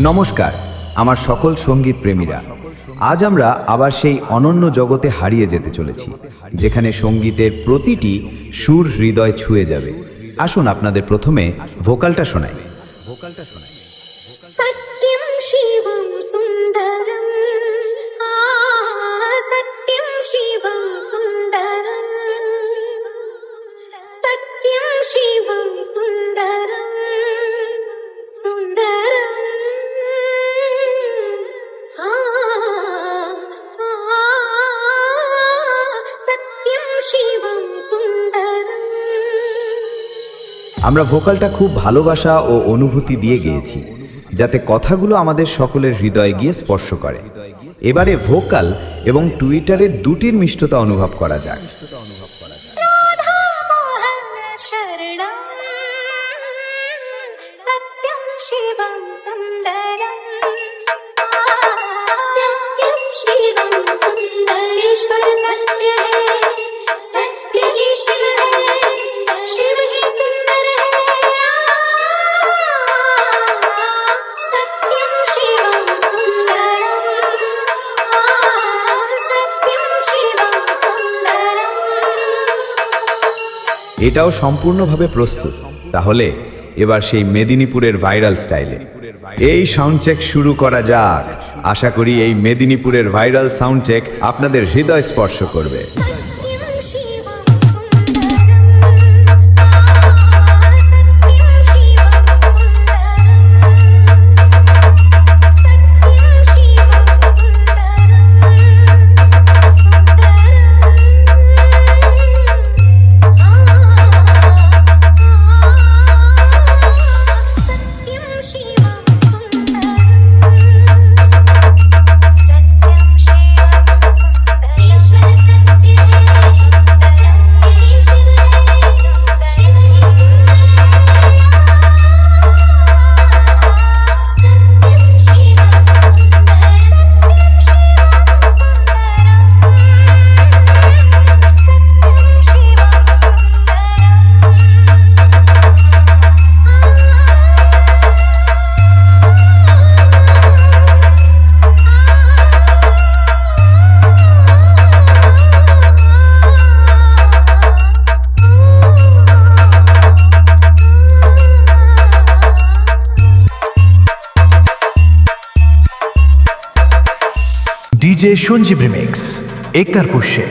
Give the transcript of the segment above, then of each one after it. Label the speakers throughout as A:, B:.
A: নমস্কার আমার সকল সঙ্গীত প্রেমীরা। আজ আমরা আবার সেই অনন্য জগতে হারিয়ে যেতে চলেছি, যেখানে সঙ্গীতের প্রতিটি সুর হৃদয় ছুঁয়ে যাবে। আসুন আপনাদের প্রথমে ভোকালটা শোনাই।
B: सत्यं शिवं सुन्दरं सत्यं शिवं सुन्दरं सत्यं शिवं सुन्दरं सुन्दरं सत्यं शिवं सुन्दरं।
A: আমরা ভোকালটা খুব ভালোবাসা ও অনুভূতি দিয়ে গেয়েছি, যাতে কথাগুলো আমাদের সকলের হৃদয়ে গিয়ে স্পর্শ করে। এবারে ভোকাল এবং টুইটারের দুটির মিষ্টতা অনুভব করা যাক।
B: राधा मोहन शरणं सत्यं शिवं सुन्दरं सत्यं शिवं सुन्दरेश्वर सत्य है सत्य ही शिव है शिव ही सुंदर है सत्यं शिवं सुन्दरं सत्यं शिवं सुन्दरं।
A: এটাও সম্পূর্ণভাবে প্রস্তুত। তাহলে এবার সেই মেদিনীপুরের ভাইরাল স্টাইলে এই সাউন্ড চেক শুরু করা যাক। আশা করি এই মেদিনীপুরের ভাইরাল সাউন্ড চেক আপনাদের হৃদয় স্পর্শ করবে।
B: सत्यं शिवं सुन्दरं सत्यं शिवं
C: DJ Shunjib Remix Ekar Pushe।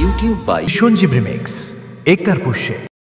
C: YouTube by Shunjib Remix Ekar Pushe।